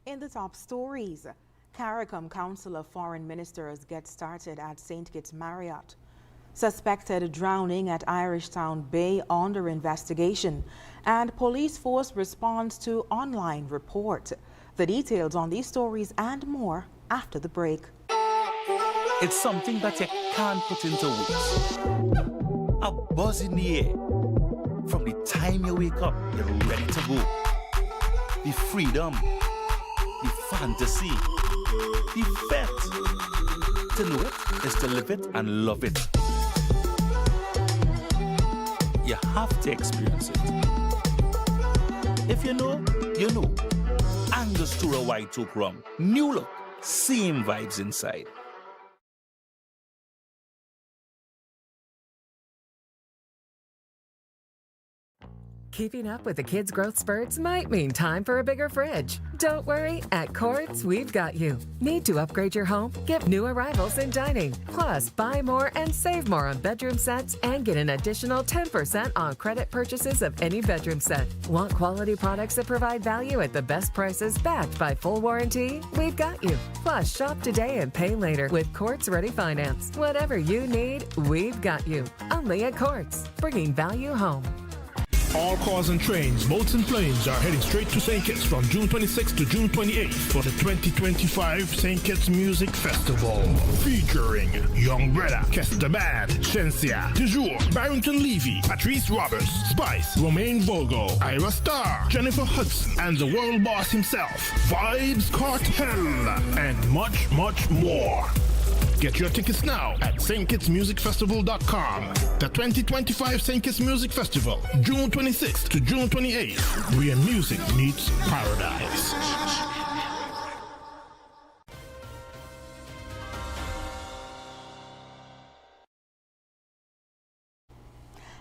In the top stories, Caricom Council of Foreign Ministers gets started at St. Kitts Marriott. Suspected drowning at Irishtown Bay under investigation, and police force responds to online report. The details on these stories and more after the break. It's something that you can't put into words. A buzz in the air. From the time you wake up, you're ready to go. The freedom, the fantasy, the fete. To know it is to live it and love it. You have to experience it. If you know, you know. Angostura White Oak Rum. New look, same vibes inside. Keeping up with the kids' growth spurts might mean time for a bigger fridge. Don't worry, at Quartz, we've got you. Need to upgrade your home? Get new arrivals in dining. Plus, buy more and save more on bedroom sets and get an additional 10% on credit purchases of any bedroom set. Want quality products that provide value at the best prices backed by full warranty? We've got you. Plus, shop today and pay later with Quartz Ready Finance. Whatever you need, we've got you. Only at Quartz, bringing value home. All cars and trains, boats and planes are heading straight to St. Kitts from June 26th to June 28th for the 2025 St. Kitts Music Festival. Featuring Young Brother, Kester Bad, Shensia, Toujours, Barrington Levy, Patrice Roberts, Spice, Romaine Bogo, Ira Star, Jennifer Hudson, and the world boss himself, Vibes Cartel, and much, much more. Get your tickets now at stkitsmusicfestival.com. The 2025 St. Kitts Music Festival, June 26th to June 28th, where music meets paradise.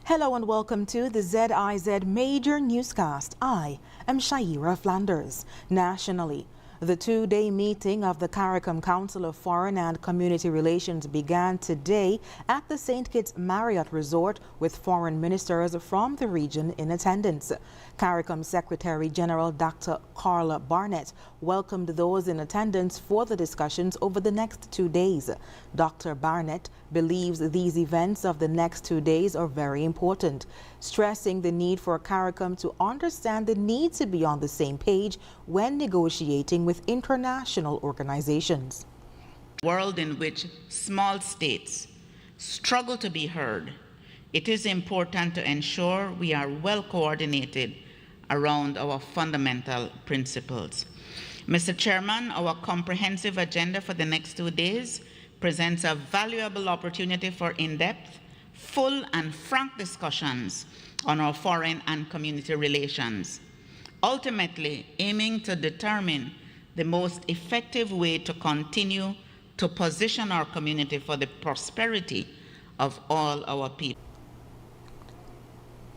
Hello and welcome to the ZIZ Major Newscast. I am Shaira Flanders. Nationally, the two-day meeting of the Caricom Council of Foreign and Community Relations began today at the St. Kitts Marriott Resort with foreign ministers from the region in attendance. Caricom Secretary General Dr. Carla Barnett welcomed those in attendance for the discussions over the next 2 days. Dr. Barnett believes these events of the next 2 days are very important, stressing the need for Caricom to understand the need to be on the same page when negotiating with international organizations. A world in which small states struggle to be heard, it is important to ensure we are well coordinated around our fundamental principles. Mr. Chairman, our comprehensive agenda for the next 2 days presents a valuable opportunity for in-depth, full and frank discussions on our foreign and community relations, ultimately aiming to determine the most effective way to continue to position our community for the prosperity of all our people.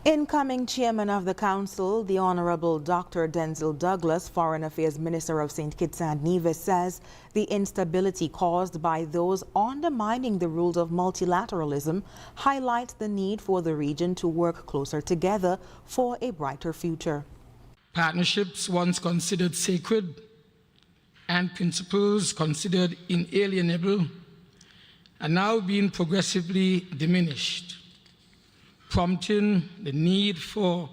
Incoming chairman of the council, the Honorable Dr. Denzil Douglas, Foreign Affairs Minister of St. Kitts and Nevis, says the instability caused by those undermining the rules of multilateralism highlights the need for the region to work closer together for a brighter future. Partnerships once considered sacred and principles considered inalienable are now being progressively diminished, prompting the need for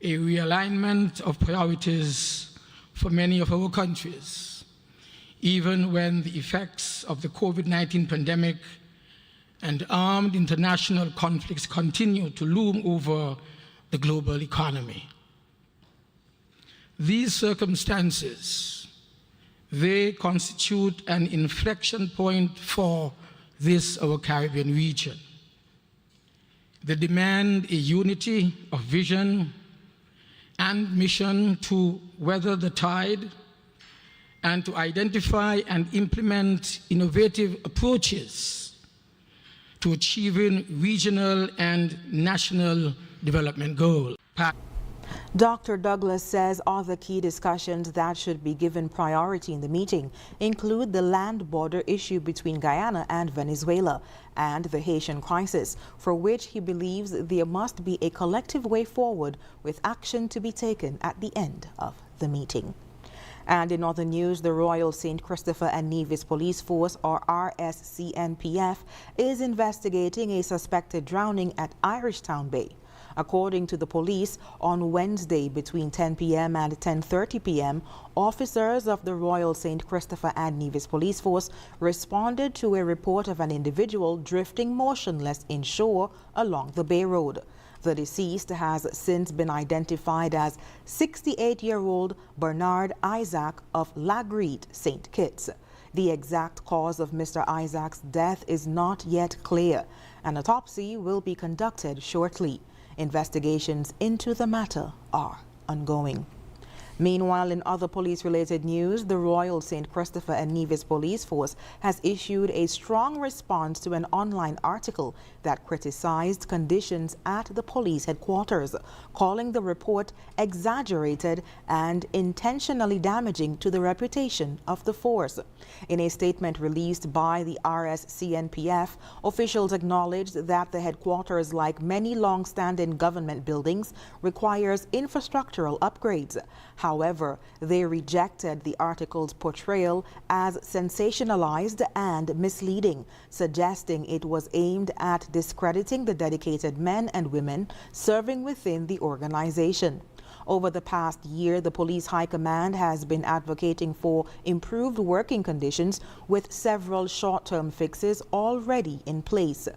a realignment of priorities for many of our countries, even when the effects of the COVID-19 pandemic and armed international conflicts continue to loom over the global economy. These circumstances, they constitute an inflection point for this, our Caribbean region. They demand a unity of vision and mission to weather the tide and to identify and implement innovative approaches to achieving regional and national development goals. Dr. Douglas says other key discussions that should be given priority in the meeting include the land border issue between Guyana and Venezuela and the Haitian crisis, for which he believes there must be a collective way forward with action to be taken at the end of the meeting. And in other news, the Royal St. Christopher and Nevis Police Force, or RSCNPF, is investigating a suspected drowning at Irishtown Bay. According to the police, on Wednesday between 10 p.m. and 10:30 p.m., officers of the Royal St. Christopher and Nevis Police Force responded to a report of an individual drifting motionless inshore along the Bay Road. The deceased has since been identified as 68-year-old Bernard Isaac of Lagreed, St. Kitts. The exact cause of Mr. Isaac's death is not yet clear. An autopsy will be conducted shortly. Investigations into the matter are ongoing. Meanwhile, in other police-related news, the Royal St. Christopher and Nevis Police Force has issued a strong response to an online article that criticized conditions at the police headquarters, calling the report exaggerated and intentionally damaging to the reputation of the force. In a statement released by the RSCNPF, officials acknowledged that the headquarters, like many long-standing government buildings, requires infrastructural upgrades. However, they rejected the article's portrayal as sensationalized and misleading, suggesting it was aimed at discrediting the dedicated men and women serving within the organization. Over the past year, the Police High Command has been advocating for improved working conditions, with several short-term fixes already in place.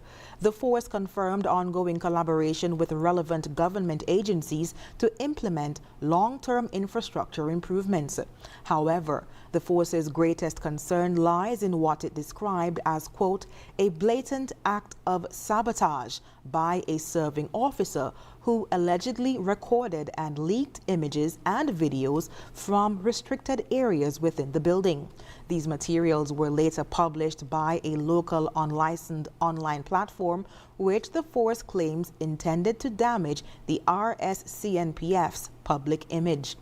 The force confirmed ongoing collaboration with relevant government agencies to implement long-term infrastructure improvements. However, the force's greatest concern lies in what it described as, quote, a blatant act of sabotage by a serving officer who allegedly recorded and leaked images and videos from restricted areas within the building. These materials were later published by a local unlicensed online platform, which the force claims intended to damage the RSCNPF's public image.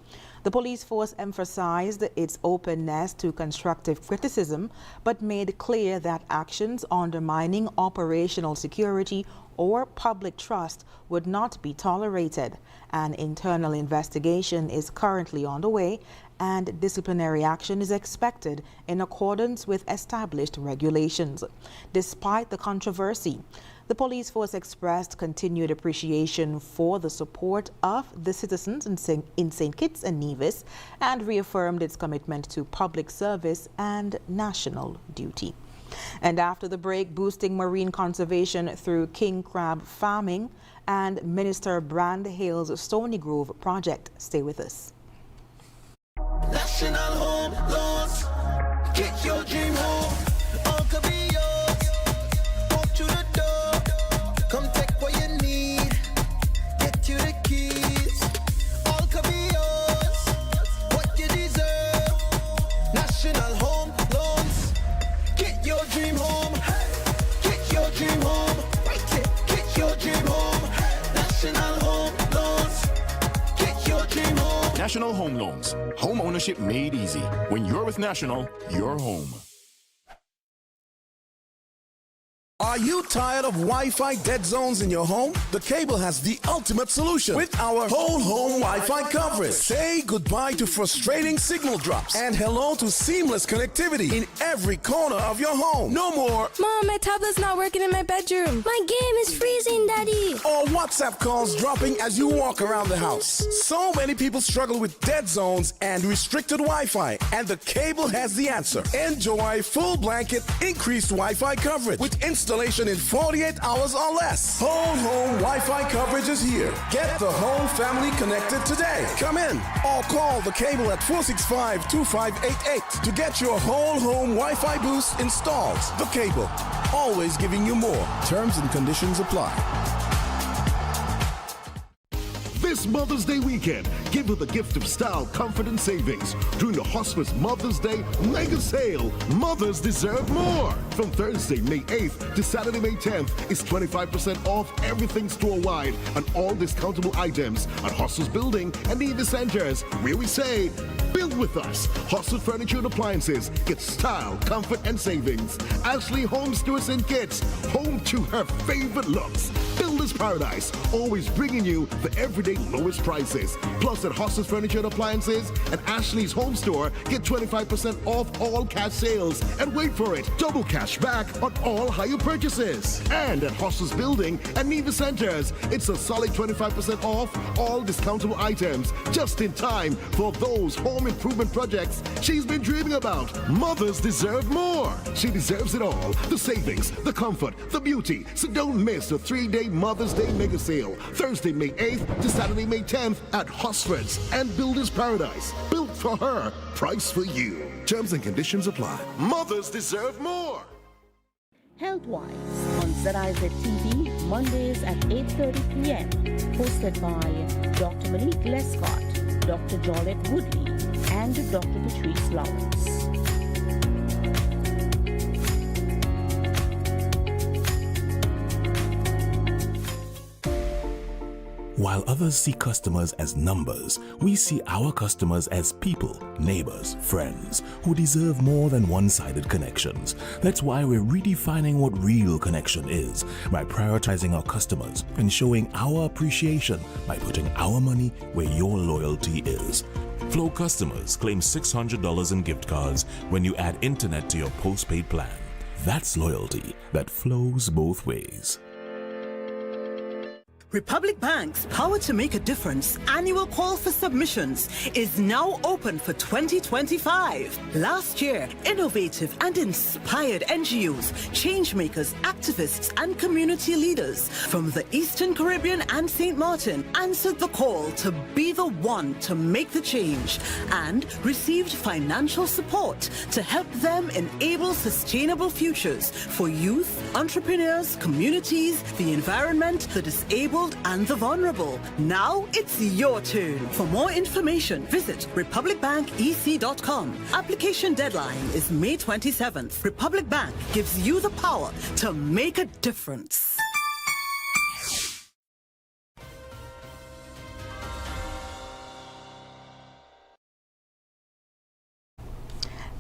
The police force emphasized its openness to constructive criticism, but made clear that actions undermining operational security or public trust would not be tolerated. An internal investigation is currently underway, and disciplinary action is expected in accordance with established regulations. Despite the controversy, the police force expressed continued appreciation for the support of the citizens in St. Kitts and Nevis, and reaffirmed its commitment to public service and national duty. And after the break, boosting marine conservation through king crab farming and Minister Brand Hale's Stony Grove project. Stay with us. National Home Loans. Get your dream home. All could be yours. Walk through the door. Come take what you need. Get you the keys. All could be yours. What you deserve. National Home Loans. Get your dream home. Get your dream home. Right it. Get your dream home. National Home Loans. Get your dream home. National Home Loans. Home ownership made easy. When you're with National, you're home. Are you tired of Wi-Fi dead zones in your home? The Cable has the ultimate solution with our whole home Wi-Fi coverage. Say goodbye to frustrating signal drops and hello to seamless connectivity in every corner of your home. No more Mom, my tablet's not working in my bedroom. My game is freezing, Daddy. or WhatsApp calls dropping as you walk around the house. So many people struggle with dead zones and restricted Wi-Fi, and the Cable has the answer. Enjoy full blanket increased Wi-Fi coverage with installation in 48 hours or less. Whole home Wi-Fi coverage is here. Get the whole family connected today. Come in or call the Cable at 465-2588 to get your whole home Wi-Fi boost installed. The Cable, always giving you more. Terms and conditions apply. This Mother's Day weekend, give her the gift of style, comfort, and savings. During the Hospice Mother's Day mega sale, mothers deserve more. From Thursday, May 8th to Saturday, May 10th is 25% off everything store-wide on all discountable items at Hospice Building and Nevis Centers, where we say, build with us. Hospice Furniture and Appliances, get style, comfort, and savings. Ashley Home Stores and Kits, home to her favorite looks. Build Builder's Paradise, always bringing you the everyday lowest prices. Plus at Hostas Furniture and Appliances and Ashley's Home Store, get 25% off all cash sales. And wait for it, double cash back on all higher purchases. And at Hostas Building and Neva Centers, it's a solid 25% off all discountable items, just in time for those home improvement projects she's been dreaming about. Mothers deserve more. She deserves it all. The savings, the comfort, the beauty. So don't miss the 3-day Mother's Day mega sale. Thursday, May 8th to Saturday, May 10th at Hosford's and Builder's Paradise. Built for her, price for you. Terms and conditions apply. Mothers deserve more. Healthwise on ZIZ TV, Mondays at 8:30 p.m. Hosted by Dr. Malik Lescott, Dr. Jolette Woodley, and Dr. Patrice Lawrence. While others see customers as numbers, we see our customers as people, neighbors, friends, who deserve more than one-sided connections. That's why we're redefining what real connection is by prioritizing our customers and showing our appreciation by putting our money where your loyalty is. Flow customers claim $600 in gift cards when you add internet to your postpaid plan. That's loyalty that flows both ways. Republic Bank's Power to Make a Difference annual call for submissions is now open for 2025. Last year, innovative and inspired NGOs, changemakers, activists, and community leaders from the Eastern Caribbean and St. Martin answered the call to be the one to make the change and received financial support to help them enable sustainable futures for youth, entrepreneurs, communities, the environment, the disabled, and the vulnerable. Now it's your turn. For more information, visit republicbanbec.com. Application deadline is May 27th. Republic Bank gives you the power to make a difference.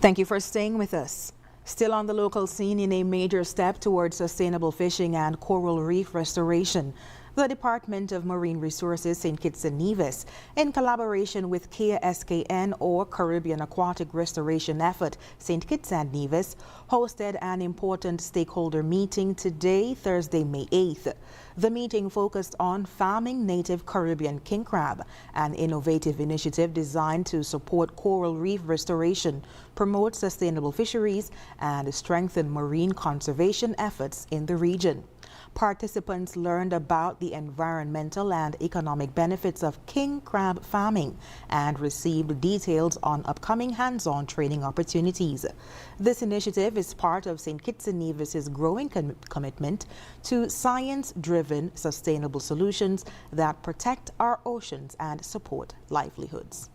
Thank you for staying with us. Still on the local scene in a major step towards sustainable fishing and coral reef restoration, the Department of Marine Resources St. Kitts and Nevis, in collaboration with KSKN or Caribbean Aquatic Restoration Effort St. Kitts and Nevis, hosted an important stakeholder meeting today, Thursday, May 8th. The meeting focused on farming native Caribbean king crab, an innovative initiative designed to support coral reef restoration, promote sustainable fisheries, and strengthen marine conservation efforts in the region. Participants learned about the environmental and economic benefits of king crab farming and received details on upcoming hands-on training opportunities. This initiative is part of St. Kitts and Nevis's growing commitment to science-driven sustainable solutions that protect our oceans and support livelihoods.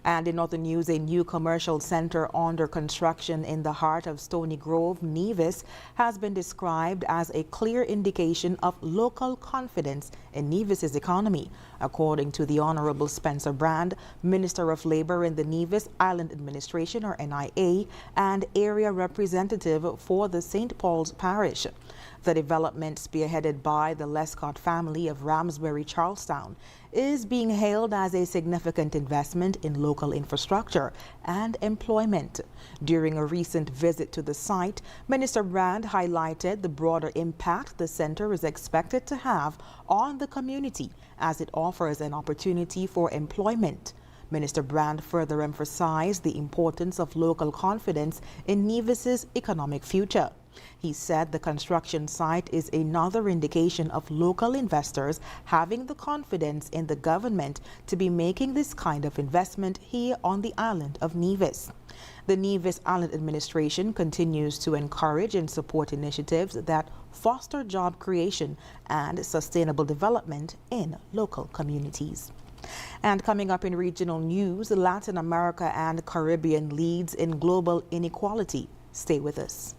And in other news, a new commercial center under construction in the heart of Stony Grove, Nevis, has been described as a clear indication of local confidence in Nevis's economy, according to the Honorable Spencer Brand, Minister of Labor in the Nevis Island Administration, or NIA, and area representative for the St. Paul's Parish. The development, spearheaded by the Lescott family of Ramsbury, Charlestown, is being hailed as a significant investment in local infrastructure and employment. During a recent visit to the site, Minister Brand highlighted the broader impact the center is expected to have on the community as it offers an opportunity for employment. Minister Brand further emphasized the importance of local confidence in Nevis's economic future. He said the construction site is another indication of local investors having the confidence in the government to be making this kind of investment here on the island of Nevis. The Nevis Island Administration continues to encourage and support initiatives that foster job creation and sustainable development in local communities. And coming up in regional news, Latin America and Caribbean leads in global inequality. Stay with us.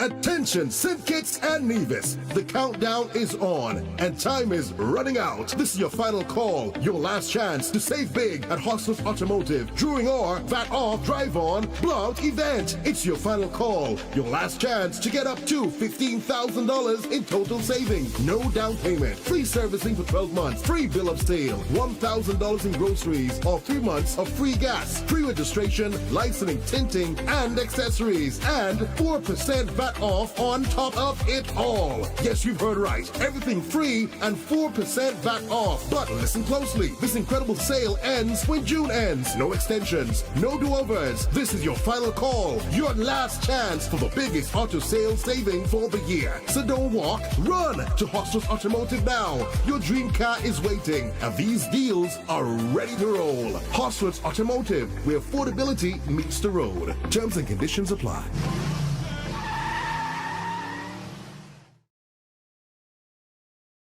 Attention, St. Kitts and Nevis. The countdown is on and time is running out. This is your final call, your last chance to save big at Hostos Automotive during our VAT Off Drive On Blanc event. It's your final call, your last chance to get up to $15,000 in total savings. No down payment, free servicing for 12 months, free bill of sale, $1,000 in groceries, or 3 months of free gas, free registration, licensing, tinting, and accessories, and 4% VAT off on top of it all. Yes, you've heard right. Everything free and 4% VAT off. But listen closely. This incredible sale ends when June ends. No extensions, no do-overs. This is your final call, your last chance for the biggest auto sales saving for the year. So don't walk, run to Hostos Automotive now. Your dream car is waiting, and these deals are ready to roll. Hostos Automotive, where affordability meets the road. Terms and conditions apply.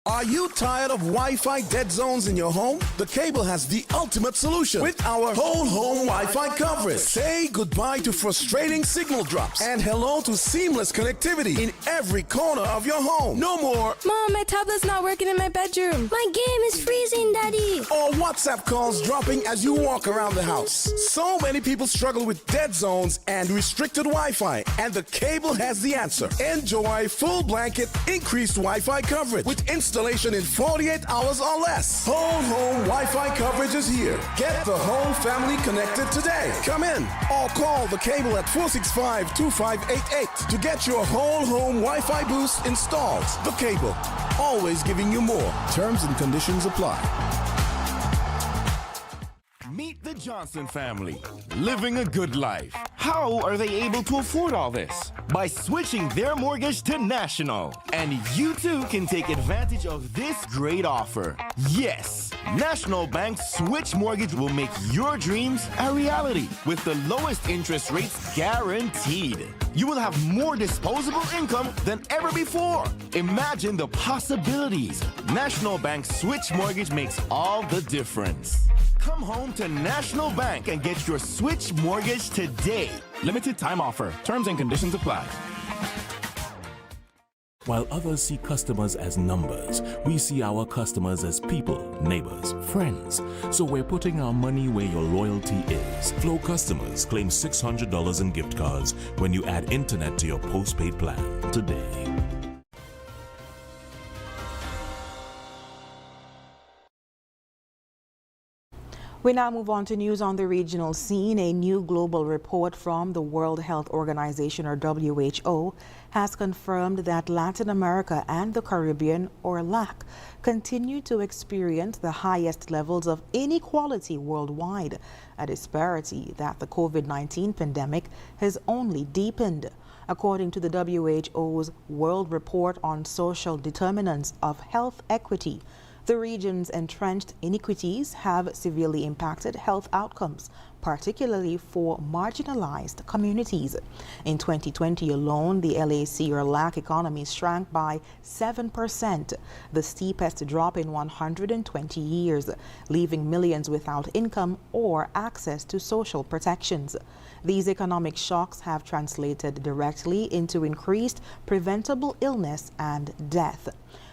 Are you tired of Wi-Fi dead zones in your home? The Cable has the ultimate solution with our whole home Wi-Fi coverage. Say goodbye to frustrating signal drops and hello to seamless connectivity in every corner of your home. No more Mom, my tablet's not working in my bedroom. My game is freezing, Daddy. or WhatsApp calls dropping as you walk around the house. So many people struggle with dead zones and restricted Wi-Fi, and the Cable has the answer. Enjoy full blanket increased Wi-Fi coverage with installation in 48 hours or less. Whole home Wi-Fi coverage is here. Get the whole family connected today. Come in or call the Cable at 465-2588 to get your whole home Wi-Fi boost installed. The Cable, always giving you more. Terms and conditions apply. Meet the Johnson family, living a good life. How are they able to afford all this? By switching their mortgage to National. And you too can take advantage of this great offer. Yes, National Bank's Switch Mortgage will make your dreams a reality with the lowest interest rates guaranteed. You will have more disposable income than ever before. Imagine the possibilities. National Bank's Switch Mortgage makes all the difference. Come home to National Bank and get your Switch Mortgage today. Limited time offer. Terms and conditions apply. While others see customers as numbers, we see our customers as people, neighbors, friends. So we're putting our money where your loyalty is. Flow customers claim $600 in gift cards when you add internet to your postpaid plan today. We now move on to news on the regional scene. A new global report from the World Health Organization, or WHO, has confirmed that Latin America and the Caribbean, or LAC, continue to experience the highest levels of inequality worldwide, a disparity that the COVID-19 pandemic has only deepened. According to the WHO's World Report on Social Determinants of Health Equity, the region's entrenched inequities have severely impacted health outcomes, particularly for marginalized communities. In 2020 alone, the LAC, or LAC, economy shrank by 7%, the steepest drop in 120 years, leaving millions without income or access to social protections. These economic shocks have translated directly into increased preventable illness and death.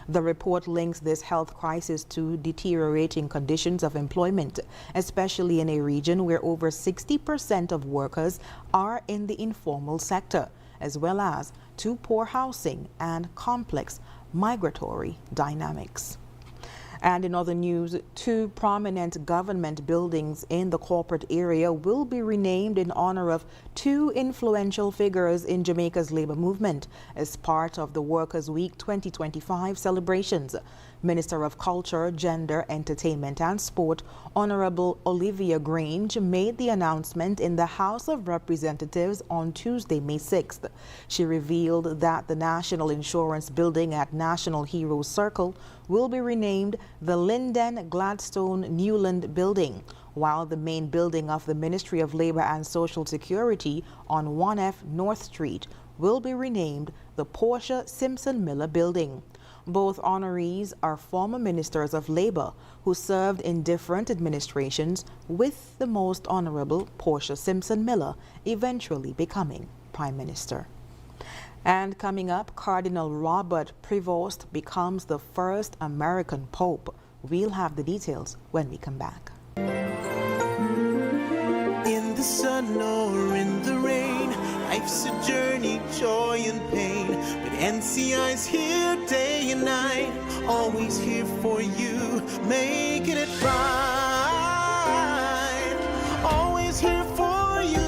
The report links this health crisis to deteriorating conditions of employment, especially in a region where over 60% of workers are in the informal sector, as well as to poor housing and complex migratory dynamics. And in other news, 2 prominent government buildings in the corporate area will be renamed in honor of 2 influential figures in Jamaica's labor movement as part of the Workers' Week 2025 celebrations. Minister of Culture, Gender, Entertainment and Sport, Honorable Olivia Grange, made the announcement in the House of Representatives on Tuesday, May 6th. She revealed that the National Insurance Building at National Heroes Circle will be renamed the Lyndon Gladstone Newland Building, while the main building of the Ministry of Labor and Social Security on 1F North Street will be renamed the Portia Simpson Miller Building. Both honorees are former ministers of labor who served in different administrations, with the most honorable Portia Simpson Miller eventually becoming Prime Minister. And coming up, Cardinal Robert Prevost becomes the first American Pope. We'll have the details when we come back. In the sun or in the rain, life's a journey, joy and pain. But NCI's here day and night, always here for you, making it right. Always here for you.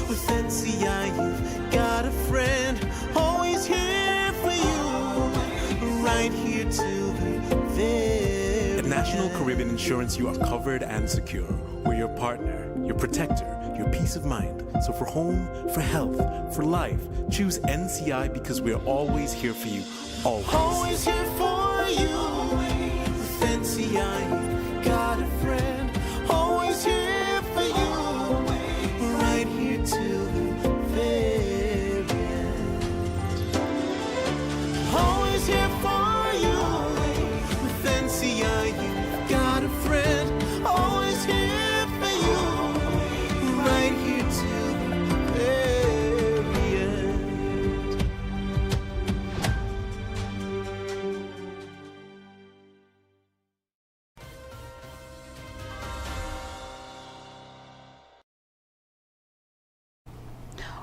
With NCI, you've got a friend, always here for you, right here till the very At National Caribbean Insurance, you are covered and secure. We're your partner, your protector, your peace of mind. So for home, for health, for life, choose NCI because we're always here for you. Always. Always here for you. With NCI, you've got a friend, always here for you, right here till the very end. Always here for you. With NCI, you've got a friend, always here for you, right here till the very end.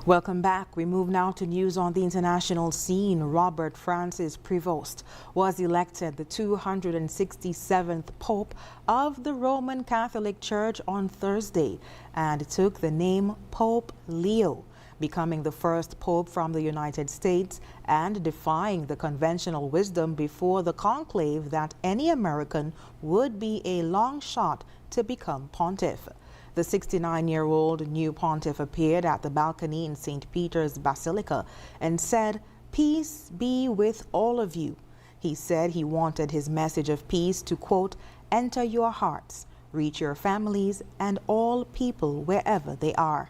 Welcome back. We move now to news on the international scene. Robert Francis Prevost was elected the 267th Pope of the Roman Catholic Church on Thursday and took the name Pope Leo, becoming the first pope from the United States and defying the conventional wisdom before the conclave that any American would be a long shot to become pontiff. The 69-year-old new pontiff appeared at the balcony in St. Peter's Basilica and said, "Peace be with all of you." He said he wanted his message of peace to, quote, "enter your hearts, reach your families and all people wherever they are."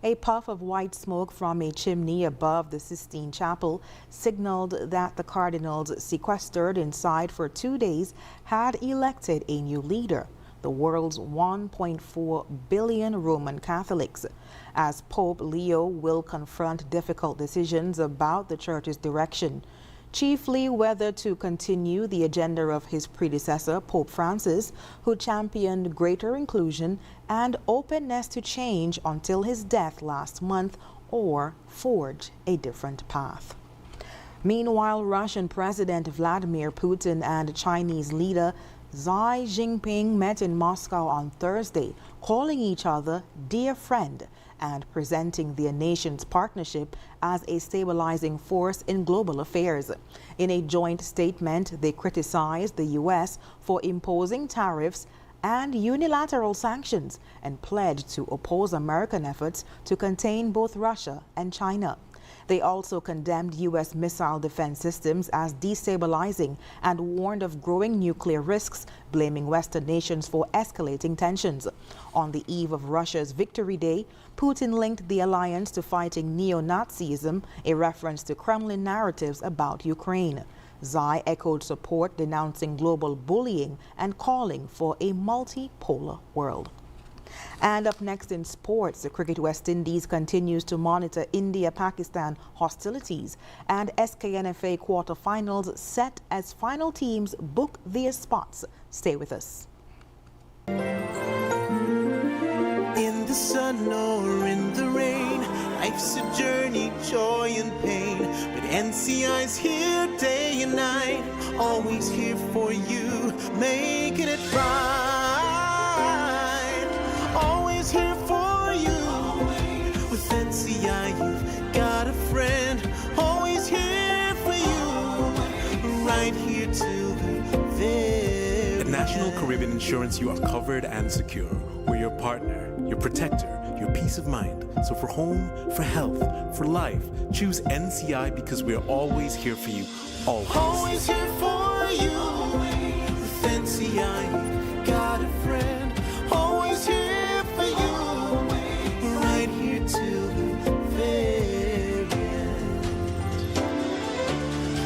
A puff of white smoke from a chimney above the Sistine Chapel signaled that the cardinals sequestered inside for 2 days had elected a new leader, the world's 1.4 billion Roman Catholics. As Pope Leo will confront difficult decisions about the Church's direction, chiefly whether to continue the agenda of his predecessor, Pope Francis, who championed greater inclusion and openness to change until his death last month, or forge a different path. Meanwhile, Russian President Vladimir Putin and Chinese leader Xi Jinping met in Moscow on Thursday, calling each other dear friend and presenting their nation's partnership as a stabilizing force in global affairs. In a joint statement, they criticized the U.S. for imposing tariffs and unilateral sanctions and pledged to oppose American efforts to contain both Russia and China. They also condemned U.S. missile defense systems as destabilizing and warned of growing nuclear risks, blaming Western nations for escalating tensions. On the eve of Russia's Victory Day, Putin linked the alliance to fighting neo-Nazism, a reference to Kremlin narratives about Ukraine. Xi echoed support, denouncing global bullying and calling for a multipolar world. And up next in sports, the Cricket West Indies continues to monitor India-Pakistan hostilities and SKNFA quarterfinals set as final teams book their spots. Stay with us. In the sun or in the rain, life's a journey, joy and pain. But NCI's here day and night, always here for you, making it right. Always here for you. With NCI, you've got a friend, always here for you, right here till the very At National Caribbean Insurance, you are covered and secure. We're your partner, your protector, your peace of mind. So for home, for health, for life, choose NCI because we're always here for you. Always. Always here for you. With NCI, you've got a friend, always here for you, right here till the very end.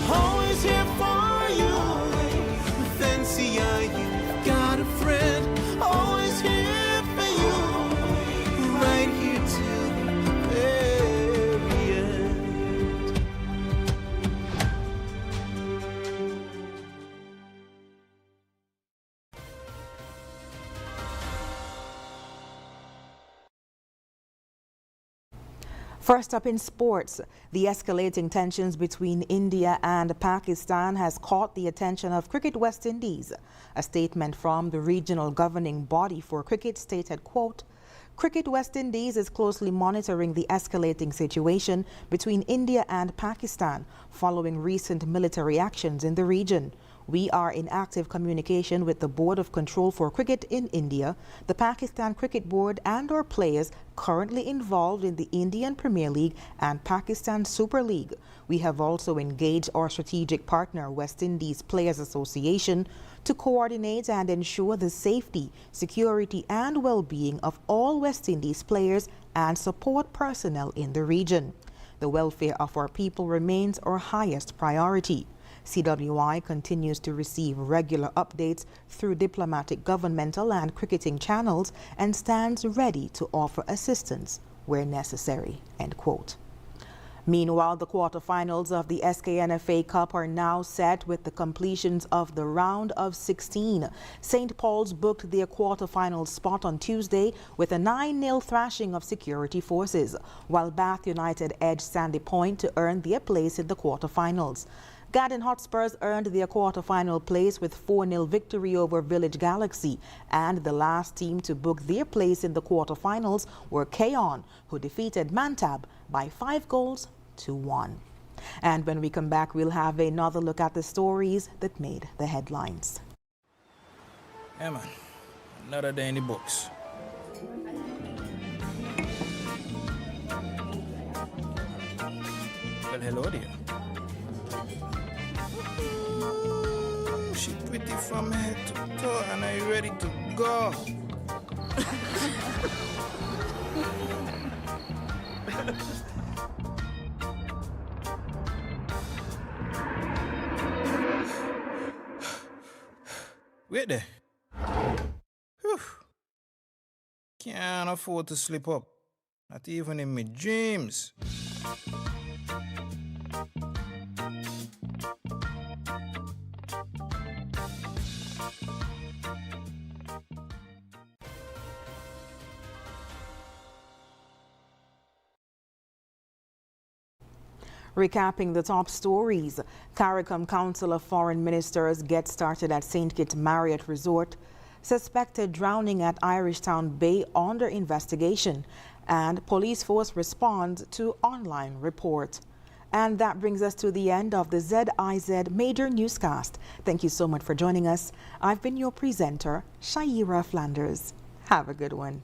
Always here for you. With NCI, you've got a friend, always here for you, right here till the very end. First up in sports, the escalating tensions between India and Pakistan has caught the attention of Cricket West Indies. A statement from the regional governing body for cricket stated, quote, Cricket West Indies is closely monitoring the escalating situation between India and Pakistan following recent military actions in the region. We are in active communication with the Board of Control for Cricket in India, the Pakistan Cricket Board and our players currently involved in the Indian Premier League and Pakistan Super League. We have also engaged our strategic partner West Indies Players Association to coordinate and ensure the safety, security and well-being of all West Indies players and support personnel in the region. The welfare of our people remains our highest priority. CWI continues to receive regular updates through diplomatic, governmental and cricketing channels and stands ready to offer assistance where necessary, end quote. Meanwhile, the quarterfinals of the SKNFA Cup are now set with the completions of the round of 16. St. Paul's booked their quarterfinal spot on Tuesday with a 9-0 thrashing of security forces, while Bath United edged Sandy Point to earn their place in the quarterfinals. Garden Hotspurs earned their quarterfinal place with 4-0 victory over Village Galaxy, and the last team to book their place in the quarterfinals were Keon, who defeated Mantab by 5-1. And when we come back, we'll have another look at the stories that made the headlines. Yeah, man. Another day in the books. Well, hello there. She pretty from head to toe, and are you ready to go? Wait there. Whew. Can't afford to slip up. Not even in my dreams. Recapping the top stories, Caricom Council of Foreign Ministers gets started at St. Kitts Marriott Resort. Suspected drowning at Irishtown Bay under investigation, and police force responds to online report. And that brings us to the end of the ZIZ Major Newscast. Thank you so much for joining us. I've been your presenter, Shaira Flanders. Have a good one.